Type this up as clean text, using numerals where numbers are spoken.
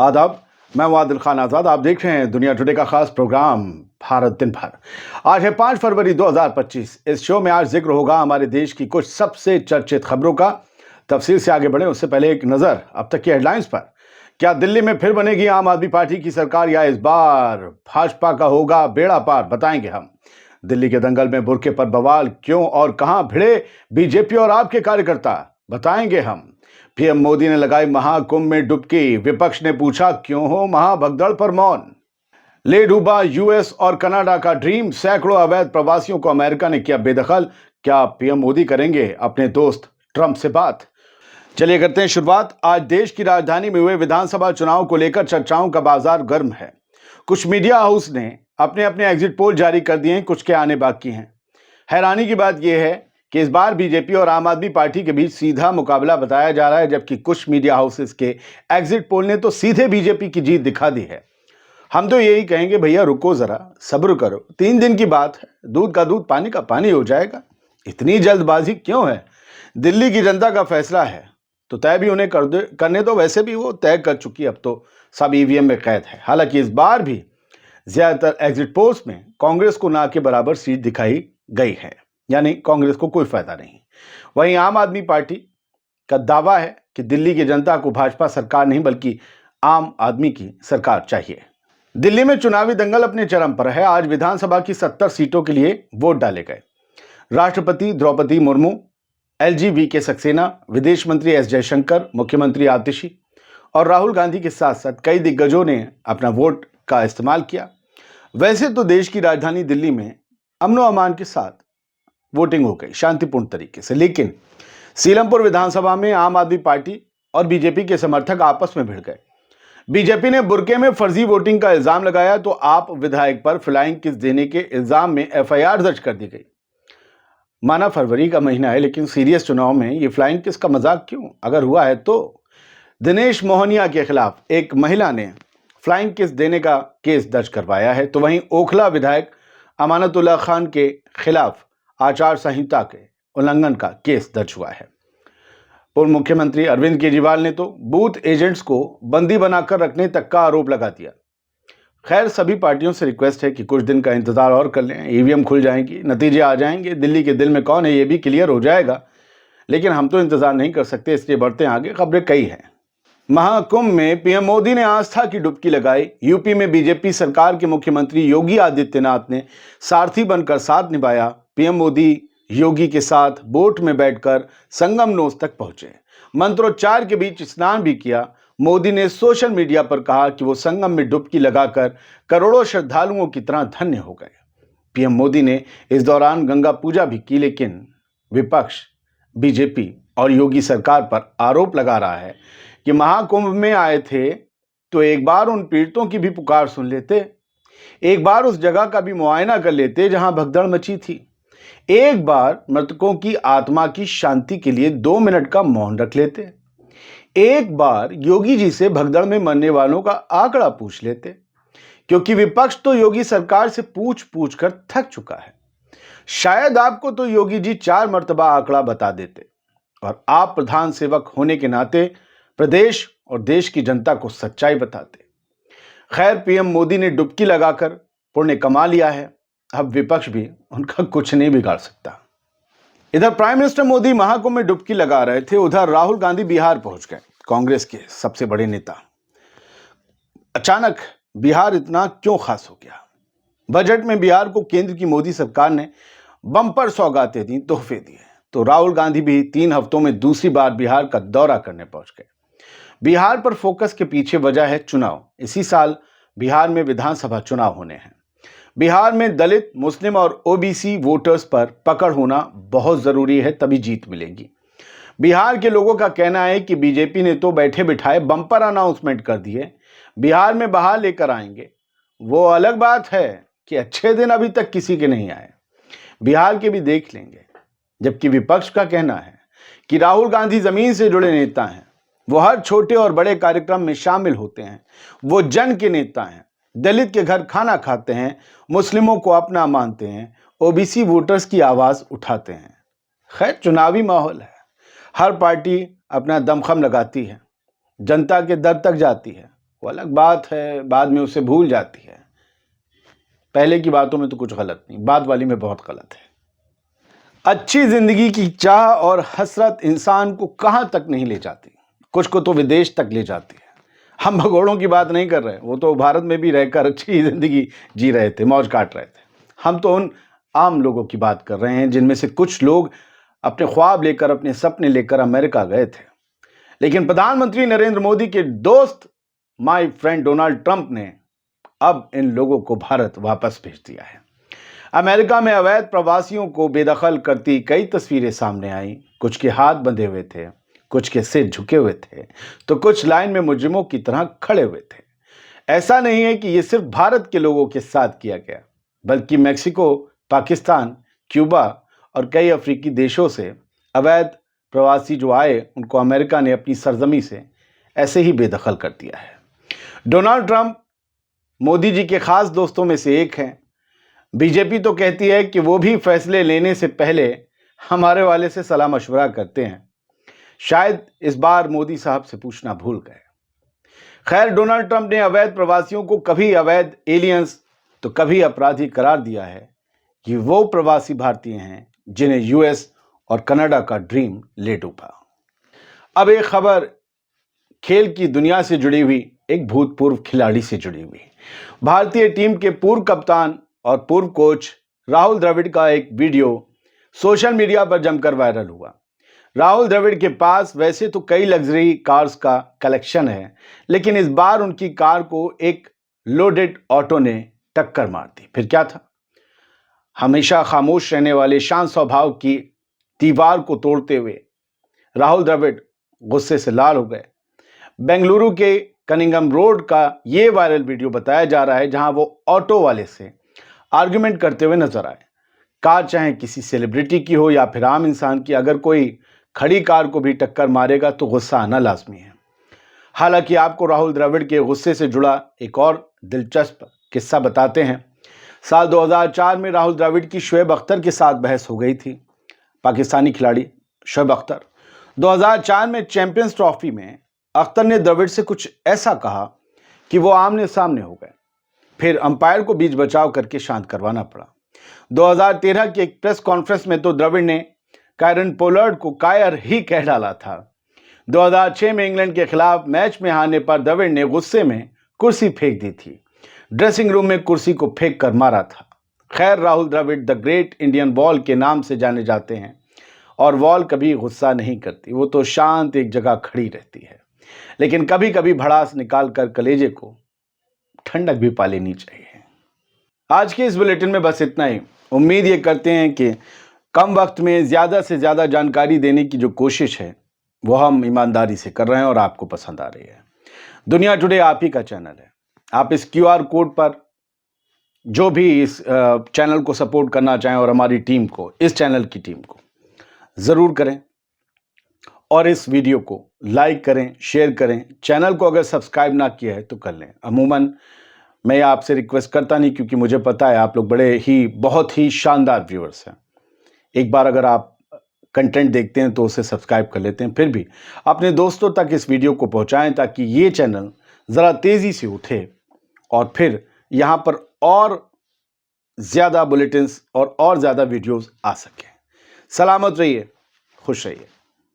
आदाब, मैं वादिल खान आज़ाद। आप देख रहे हैं दुनिया टुडे का खास प्रोग्राम भारत दिन भर। आज है 5 फरवरी 2025। इस शो में आज जिक्र होगा हमारे देश की कुछ सबसे चर्चित खबरों का। तफसील से आगे बढ़े उससे पहले एक नज़र अब तक की हेडलाइंस पर। क्या दिल्ली में फिर बनेगी आम आदमी पार्टी की सरकार या इस बार भाजपा का होगा बेड़ा पार, बताएंगे हम। दिल्ली के दंगल में बुर्के पर बवाल क्यों और कहां भिड़े बीजेपी और आपके कार्यकर्ता, बताएंगे हम। पीएम मोदी ने लगाई महाकुंभ में डुबकी, विपक्ष ने पूछा क्यों हो महाभगदड़ पर मौन। ले डूबा यूएस और कनाडा का ड्रीम, सैकड़ों अवैध प्रवासियों को अमेरिका ने किया बेदखल। क्या पीएम मोदी करेंगे अपने दोस्त ट्रंप से बात? चलिए करते हैं शुरुआत। आज देश की राजधानी में हुए विधानसभा चुनाव को लेकर चर्चाओं का बाजार गर्म है। कुछ मीडिया हाउस ने अपने अपने एग्जिट पोल जारी कर दिए हैं, कुछ के आने बाकी हैं। हैरानी की बात यह है कि इस बार बीजेपी और आम आदमी पार्टी के बीच सीधा मुकाबला बताया जा रहा है, जबकि कुछ मीडिया हाउसेस के एग्जिट पोल ने तो सीधे बीजेपी की जीत दिखा दी है। हम तो यही कहेंगे, भैया रुको जरा, सब्र करो, 3 दिन की बात है, दूध का दूध पानी का पानी हो जाएगा। इतनी जल्दबाजी क्यों है? दिल्ली की जनता का फैसला है तो तय भी उन्हें करने दो। वैसे भी वो तय कर चुकी, अब तो सब ईवीएम में कैद है। हालांकि इस बार भी ज्यादातर एग्जिट पोल्स में कांग्रेस को ना के बराबर सीट दिखाई गई है, यानी कांग्रेस को कोई फायदा नहीं। वहीं आम आदमी पार्टी का दावा है कि दिल्ली की जनता को भाजपा सरकार नहीं बल्कि आम आदमी की सरकार चाहिए। दिल्ली में चुनावी दंगल अपने चरम पर है। आज विधानसभा की 70 सीटों के लिए वोट डाले गए। राष्ट्रपति द्रौपदी मुर्मू, एलजी वीके सक्सेना, विदेश मंत्री एस जयशंकर, मुख्यमंत्री आतिशी और राहुल गांधी के साथ साथ कई दिग्गजों ने अपना वोट का इस्तेमाल किया। वैसे तो देश की राजधानी दिल्ली में अमनो अमान के साथ वोटिंग हो गई शांतिपूर्ण तरीके से, लेकिन सीलमपुर विधानसभा में आम आदमी पार्टी और बीजेपी के समर्थक आपस में भिड़ गए। बीजेपी ने बुर्के में फर्जी वोटिंग का इल्जाम लगाया तो आप विधायक पर फ्लाइंग किस देने के इल्जाम में एफआईआर दर्ज कर दी गई। माना फरवरी का महीना है, लेकिन सीरियस चुनाव में ये फ्लाइंग किस का मजाक क्यों? अगर हुआ है तो दिनेश मोहनिया के खिलाफ एक महिला ने फ्लाइंग किस देने का केस दर्ज करवाया है, तो वहीं ओखला विधायक अमानतुल्लाह खान के खिलाफ आचार संहिता के उल्लंघन का केस दर्ज हुआ है। पूर्व मुख्यमंत्री अरविंद केजरीवाल ने तो बूथ एजेंट्स को बंदी बनाकर रखने तक का आरोप लगा दिया। खैर, सभी पार्टियों से रिक्वेस्ट है कि कुछ दिन का इंतजार और कर लें, ईवीएम खुल जाएंगी, नतीजे आ जाएंगे, दिल्ली के दिल में कौन है ये भी क्लियर हो जाएगा। लेकिन हम तो इंतजार नहीं कर सकते, इसलिए बढ़ते हैं आगे। खबरें कई हैं। महाकुंभ में पीएम मोदी ने आस्था की डुबकी लगाई। यूपी में बीजेपी सरकार के मुख्यमंत्री योगी आदित्यनाथ ने सारथी बनकर साथ निभाया। पीएम मोदी योगी के साथ बोट में बैठकर संगम नोस तक पहुंचे, मंत्रोच्चार के बीच स्नान भी किया। मोदी ने सोशल मीडिया पर कहा कि वो संगम में डुबकी लगाकर करोड़ों श्रद्धालुओं की तरह धन्य हो गए। पीएम मोदी ने इस दौरान गंगा पूजा भी की, लेकिन विपक्ष बीजेपी और योगी सरकार पर आरोप लगा रहा है कि महाकुंभ में आए थे तो एक बार उन पीड़ितों की भी पुकार सुन लेते, एक बार उस जगह का भी मुआयना कर लेते जहां भगदड़ मची थी, एक बार मृतकों की आत्मा की शांति के लिए 2 मिनट का मौन रख लेते, एक बार योगी जी से भगदड़ में मरने वालों का आंकड़ा पूछ लेते। क्योंकि विपक्ष तो योगी सरकार से पूछ पूछ कर थक चुका है। शायद आपको तो योगी जी 4 मर्तबा आंकड़ा बता देते और आप प्रधान सेवक होने के नाते प्रदेश और देश की जनता को सच्चाई बताते। खैर, पीएम मोदी ने डुबकी लगाकर पुण्य कमा लिया है, अब विपक्ष भी उनका कुछ नहीं बिगाड़ सकता। इधर प्राइम मिनिस्टर मोदी महाकुंभ में डुबकी लगा रहे थे, उधर राहुल गांधी बिहार पहुंच गए, कांग्रेस के सबसे बड़े नेता। अचानक बिहार इतना क्यों खास हो गया? बजट में बिहार को केंद्र की मोदी सरकार ने बम्पर सौगातें दी, तोहफे दिए, तो राहुल गांधी भी 3 हफ्तों में दूसरी बार बिहार का दौरा करने पहुंच गए। बिहार पर फोकस के पीछे वजह है चुनाव। इसी साल बिहार में विधानसभा चुनाव होने हैं। बिहार में दलित, मुस्लिम और ओबीसी वोटर्स पर पकड़ होना बहुत जरूरी है, तभी जीत मिलेगी। बिहार के लोगों का कहना है कि बीजेपी ने तो बैठे बिठाए बम्पर अनाउंसमेंट कर दिए, बिहार में बहार लेकर आएंगे। वो अलग बात है कि अच्छे दिन अभी तक किसी के नहीं आए, बिहार के भी देख लेंगे। जबकि विपक्ष का कहना है कि राहुल गांधी जमीन से जुड़े नेता हैं, वो हर छोटे और बड़े कार्यक्रम में शामिल होते हैं, वो जन के नेता हैं, दलित के घर खाना खाते हैं, मुस्लिमों को अपना मानते हैं, ओबीसी वोटर्स की आवाज उठाते हैं। खैर, चुनावी माहौल है, हर पार्टी अपना दमखम लगाती है, जनता के दर तक जाती है, वो अलग बात है, बाद में उसे भूल जाती है। पहले की बातों में तो कुछ गलत नहीं, बाद वाली में बहुत गलत है। अच्छी जिंदगी की चाह और हसरत इंसान को कहां तक नहीं ले जाती, कुछ को तो विदेश तक ले जाती है। हम भगोड़ों की बात नहीं कर रहे, वो तो भारत में भी रहकर अच्छी जिंदगी जी रहे थे, मौज काट रहे थे। हम तो उन आम लोगों की बात कर रहे हैं जिनमें से कुछ लोग अपने ख्वाब लेकर, अपने सपने लेकर अमेरिका गए थे। लेकिन प्रधानमंत्री नरेंद्र मोदी के दोस्त माय फ्रेंड डोनाल्ड ट्रंप ने अब इन लोगों को भारत वापस भेज दिया है। अमेरिका में अवैध प्रवासियों को बेदखल करती कई तस्वीरें सामने आई। कुछ के हाथ बंधे हुए थे, कुछ के सिर झुके हुए थे, तो कुछ लाइन में मुजरिमों की तरह खड़े हुए थे। ऐसा नहीं है कि यह सिर्फ भारत के लोगों के साथ किया गया, बल्कि मेक्सिको, पाकिस्तान, क्यूबा और कई अफ्रीकी देशों से अवैध प्रवासी जो आए, उनको अमेरिका ने अपनी सरजमी से ऐसे ही बेदखल कर दिया है। डोनाल्ड ट्रंप मोदी जी के खास दोस्तों में से एक हैं। बीजेपी तो कहती है कि वो भी फैसले लेने से पहले हमारे वाले से सलाह मशवरा करते हैं। शायद इस बार मोदी साहब से पूछना भूल गए। खैर, डोनाल्ड ट्रंप ने अवैध प्रवासियों को कभी अवैध एलियंस तो कभी अपराधी करार दिया है कि वो प्रवासी भारतीय हैं जिन्हें यूएस और कनाडा का ड्रीम ले डूबा। अब एक खबर खेल की दुनिया से जुड़ी हुई, एक भूतपूर्व खिलाड़ी से जुड़ी हुई। भारतीय टीम के पूर्व कप्तान और पूर्व कोच राहुल द्रविड़ का एक वीडियो सोशल मीडिया पर जमकर वायरल हुआ। राहुल द्रविड़ के पास वैसे तो कई लग्जरी कार्स का कलेक्शन है, लेकिन इस बार उनकी कार को एक लोडेड ऑटो ने टक्कर मार दी। फिर क्या था? हमेशा खामोश रहने वाले शांत स्वभाव की दीवार को तोड़ते हुए राहुल द्रविड़ गुस्से से लाल हो गए। बेंगलुरु के कनिंगम रोड का ये वायरल वीडियो बताया जा रहा है, जहां वो ऑटो वाले से आर्ग्यूमेंट करते हुए नजर आए। कार चाहे किसी सेलिब्रिटी की हो या फिर आम इंसान की, अगर कोई खड़ी कार को भी टक्कर मारेगा तो गुस्सा आना लाजमी है। हालांकि आपको राहुल द्रविड़ के गुस्से से जुड़ा एक और दिलचस्प किस्सा बताते हैं। साल 2004 में राहुल द्रविड़ की शोएब अख्तर के साथ बहस हो गई थी। पाकिस्तानी खिलाड़ी शोएब अख्तर 2004 में चैंपियंस ट्रॉफी में अख्तर ने द्रविड़ से कुछ ऐसा कहा कि वो आमने सामने हो गए। फिर अंपायर को बीच बचाव करके शांत करवाना पड़ा। 2013 की एक प्रेस कॉन्फ्रेंस में तो द्रविड़ ने कायरन पोलार्ड को कायर ही कह डाला था। 2006 में इंग्लैंड के खिलाफ मैच में हारने पर द्रविड़ ने गुस्से में कुर्सी फेंक दी थी। ड्रेसिंग रूम में कुर्सी को फेंक कर मारा था। खैर, Rahul Dravid the great Indian wall के नाम से जाने जाते हैं और वॉल कभी गुस्सा नहीं करती, वो तो शांत एक जगह खड़ी रहती है। लेकिन कभी कभी भड़ास निकाल कर कलेजे को ठंडक भी पा लेनी चाहिए। आज के इस बुलेटिन में बस इतना ही। उम्मीद ये करते हैं कि कम वक्त में ज़्यादा से ज़्यादा जानकारी देने की जो कोशिश है वो हम ईमानदारी से कर रहे हैं और आपको पसंद आ रही है। दुनिया टुडे आप ही का चैनल है। आप इस QR कोड पर जो भी इस चैनल को सपोर्ट करना चाहें और हमारी टीम को, इस चैनल की टीम को ज़रूर करें और इस वीडियो को लाइक करें, शेयर करें। चैनल को अगर सब्सक्राइब ना किया है तो कर लें। अमूमन मैं आपसे रिक्वेस्ट करता नहीं, क्योंकि मुझे पता है आप लोग बहुत ही शानदार व्यूअर्स हैं। एक बार अगर आप कंटेंट देखते हैं तो उसे सब्सक्राइब कर लेते हैं। फिर भी अपने दोस्तों तक इस वीडियो को पहुंचाएं ताकि ये चैनल ज़रा तेज़ी से उठे और फिर यहाँ पर और ज़्यादा बुलेटिन्स और ज़्यादा वीडियोस आ सकें। सलामत रहिए, खुश रहिए।